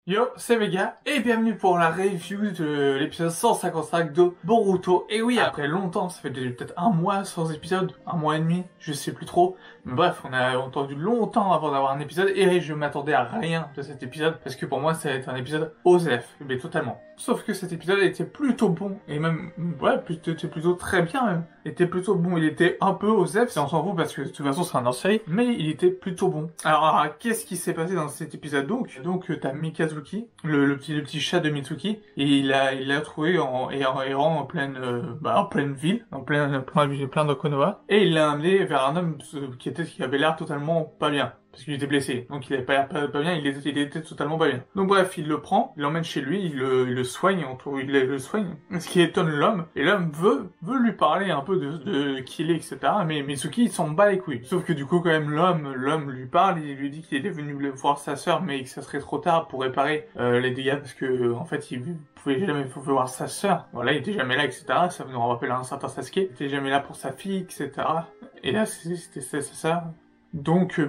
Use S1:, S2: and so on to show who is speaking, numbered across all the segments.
S1: Yo, c'est Vega, et bienvenue pour la review de l'épisode 155 de Boruto. Et oui, après longtemps, ça fait déjà peut-être un mois sans épisode, un mois et demi, je sais plus trop. Mais bref, on a entendu longtemps avant d'avoir un épisode, et je m'attendais à rien de cet épisode, parce que pour moi, ça va être un épisode OZEF, mais totalement. Sauf que cet épisode était plutôt bon, et même, ouais, était plutôt très bien même. Était plutôt bon, il était un peu OZEF, on s'en fout parce que de toute façon c'est un hors-série, mais il était plutôt bon. Alors, qu'est-ce qui s'est passé dans cet épisode donc? T'as Mikazuki, le petit chat de Mitsuki, et il l'a trouvé en errant en pleine, en pleine ville, plein de Konoha, et il l'a amené vers un homme qui avait l'air totalement pas bien. Parce qu'il était blessé, donc il avait pas l'air pas bien, il était totalement pas bien. Donc bref, il le prend, il l'emmène chez lui, il le soigne, il le soigne, ce qui étonne l'homme, et l'homme veut lui parler un peu de qui il est, etc. Mais Mitsuki, il s'en bat les couilles. Sauf que du coup, quand même, l'homme lui parle, il lui dit qu'il était venu voir sa sœur, mais que ça serait trop tard pour réparer les dégâts, parce que en fait, il pouvait jamais voir sa sœur. Voilà, il était jamais là, etc. Ça nous rappelle un certain Sasuke. Il était jamais là pour sa fille, etc. Et là, c'était sa sœur. Donc,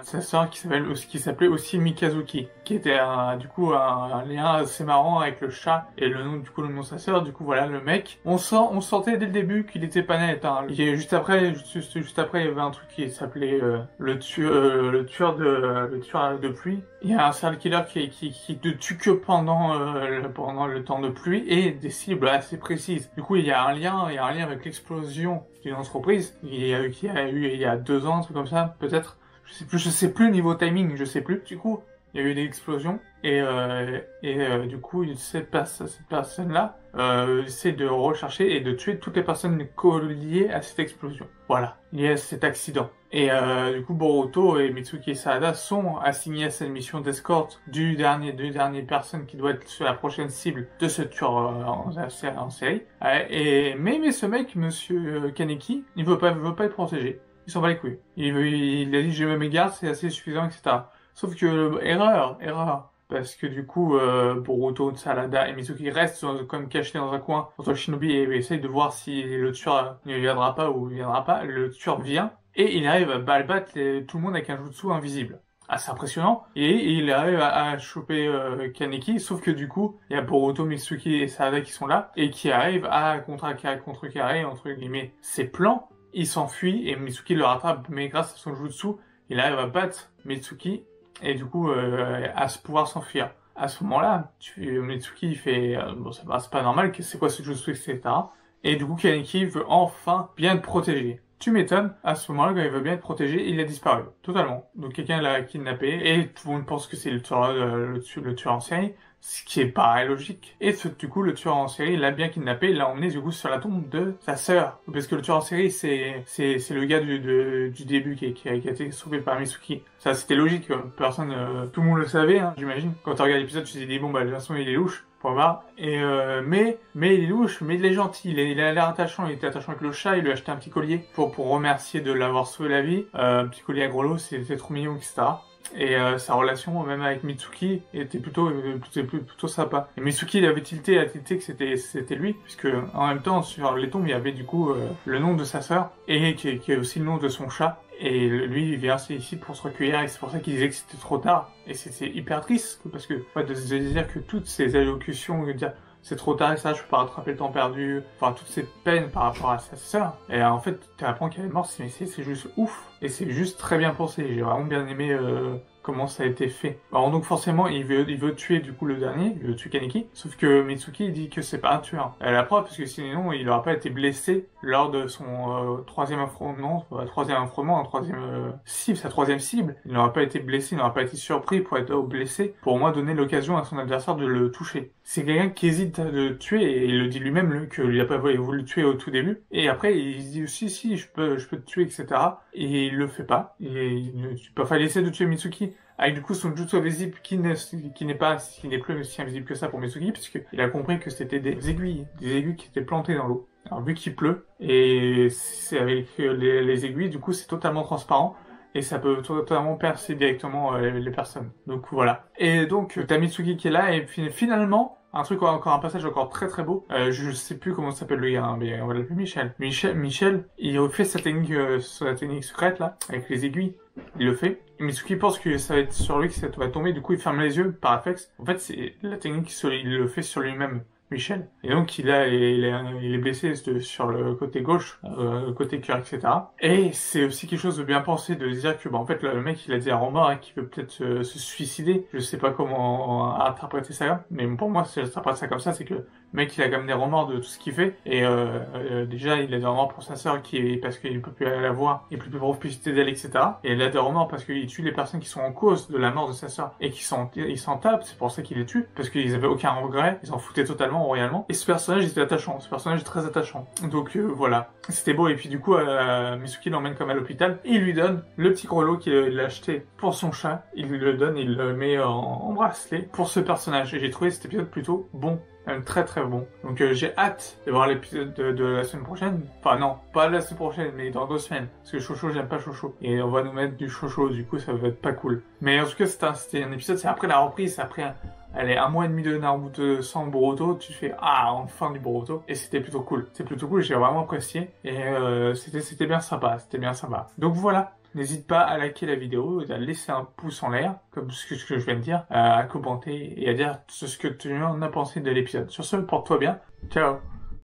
S1: sa sœur qui s'appelait aussi Mikazuki, qui était du coup un lien assez marrant avec le chat et le nom de sa sœur. Du coup, voilà, le mec. On sentait dès le début qu'il était pas net. Hein. Juste après, il y avait un truc qui s'appelait le tueur de pluie. Il y a un serial killer qui ne tue que pendant le temps de pluie et des cibles assez précises. Du coup, il y a un lien avec l'explosion d'une entreprise qui a eu il y a 2 ans, un truc comme ça, peut-être. Je sais plus niveau timing, je sais plus. Du coup, il y a eu des explosions et du coup, cette personne-là essaie de rechercher et de tuer toutes les personnes liées à cette explosion. Voilà, liées à cet accident. Et du coup, Boruto et Mitsuki Sarada sont assignés à cette mission d'escorte du dernier personne qui doit être sur la prochaine cible de ce tueur en série. Mais ce mec, Monsieur Kaneki, il veut pas être protégé. Il s'en bat les couilles. Il a dit j'ai mes gardes, c'est assez suffisant, etc. Sauf que erreur. Parce que du coup, Boruto, Sarada et Mitsuki restent comme cachés dans un coin entre Shinobi et essayent de voir si le tueur ne viendra pas ou ne viendra pas. Le tueur vient. Et il arrive à battre tout le monde avec un jutsu invisible. Assez impressionnant. Et il arrive à choper Kaneki, sauf que du coup, il y a Boruto, Mitsuki et Sarada qui sont là, et qui arrivent à contrecarrer, entre guillemets, ses plans. Il s'enfuit, et Mitsuki le rattrape, mais grâce à son jutsu, il arrive à battre Mitsuki, et du coup, à pouvoir s'enfuir. À ce moment-là, Mitsuki il fait, c'est pas normal, c'est quoi ce jutsu, etc. Et du coup, Kaneki veut enfin bien te protéger. Tu m'étonnes, à ce moment-là, quand il veut bien être protégé, il a disparu, totalement. Donc quelqu'un l'a kidnappé, et tout le monde pense que c'est le tueur en série, ce qui est pas logique. Et du coup, le tueur en série l'a bien kidnappé, il l'a emmené du coup sur la tombe de sa sœur. Parce que le tueur en série, c'est le gars du début qui a été sauvé par Mitsuki. Ça, c'était logique, tout le monde le savait, hein, j'imagine. Quand tu regardes l'épisode, tu te dis, bon, de toute façon, il est louche. Pour voir. Mais il est louche, mais il est gentil, il a l'air attachant, il était attachant avec le chat, il lui a acheté un petit collier pour remercier de l'avoir sauvé la vie, un petit collier à gros lot, c'était trop mignon, etc. Et sa relation, même avec Mitsuki, était plutôt sympa. Et Mitsuki, il avait tilté que c'était lui, puisque en même temps, sur les tombes, il y avait du coup le nom de sa sœur, et qui est aussi le nom de son chat. Et lui, il vient ici pour se recueillir, et c'est pour ça qu'il disait que c'était trop tard. Et c'est hyper triste, parce que, en fait, de se dire que toutes ces allocutions, de dire, c'est trop tard et ça, je peux pas rattraper le temps perdu, enfin, toutes ces peines par rapport à sa sœur. Et en fait, tu apprends qu'elle est morte, c'est juste ouf. Et c'est juste très bien pensé. J'ai vraiment bien aimé, comment ça a été fait. Alors donc forcément, il veut tuer du coup le dernier, il veut tuer Kaneki, sauf que Mitsuki il dit que c'est pas un tueur. La preuve, parce que sinon il n'aurait pas été blessé lors de son troisième affrontement, sa troisième cible. Il n'aurait pas été blessé, il n'aurait pas été surpris pour être blessé, pour au moins donner l'occasion à son adversaire de le toucher. C'est quelqu'un qui hésite de tuer, et il le dit lui-même qu'il n'a pas voulu le tuer au tout début, et après il se dit si, je peux te tuer, etc. Et il le fait pas. Il essaie de tuer Mitsuki avec du coup son jutsu invisible qui n'est plus si invisible que ça pour Mitsuki, puisqu'il a compris que c'était des aiguilles qui étaient plantées dans l'eau. Alors vu qu'il pleut, et c'est avec les aiguilles, du coup c'est totalement transparent, et ça peut totalement percer directement les personnes. Donc voilà. Et donc t'as Mitsuki qui est là, et finalement, encore un passage encore très très beau. Je sais plus comment s'appelle le gars, hein, mais on va l'appeler Michel. Michel, il refait sa technique secrète là, avec les aiguilles. Il le fait. Et Mitsuki pense que ça va être sur lui que ça va tomber, du coup il ferme les yeux par réflexe. En fait, c'est la technique, il le fait sur lui-même. Michel. Et donc il est blessé sur le côté gauche, côté cœur, etc. Et c'est aussi quelque chose de bien pensé de se dire que en fait le mec il a dit un remords et qu'il veut peut-être se suicider. Je sais pas comment interpréter ça, mais pour moi si j'interprète ça comme ça, c'est que le mec il a quand même des remords de tout ce qu'il fait. Et déjà il a des remords pour sa sœur parce qu'il peut plus aller la voir, il peut plus profiter d'elle, etc. Et il a des remords parce qu'il tue les personnes qui sont en cause de la mort de sa sœur et il s'en tape, c'est pour ça qu'il les tue, parce qu'ils avaient aucun regret, ils s'en foutaient totalement royalement. Et ce personnage était attachant, ce personnage est très attachant. Donc voilà, c'était beau. Et puis du coup, Mitsuki l'emmène comme à l'hôpital et il lui donne le petit gros lot qu'il a acheté pour son chat. Il lui le donne, il le met en bracelet pour ce personnage. Et j'ai trouvé cet épisode plutôt bon. Même très très bon. Donc j'ai hâte de voir l'épisode de la semaine prochaine. Enfin non, pas la semaine prochaine, mais dans 2 semaines. Parce que Chocho, j'aime pas Chocho. Et on va nous mettre du Chocho, du coup ça va être pas cool. Mais en tout cas c'était un épisode, c'est après la reprise, c'est après allez, 1 mois et demi de Naruto sans Boruto, tu fais ah enfin du Boruto, et c'était plutôt cool. C'est plutôt cool, j'ai vraiment apprécié et c'était bien sympa, c'était bien sympa. Donc voilà. N'hésite pas à liker la vidéo, à laisser un pouce en l'air, comme ce que je viens de dire, à commenter et à dire ce que tu en as pensé de l'épisode. Sur ce, porte-toi bien. Ciao.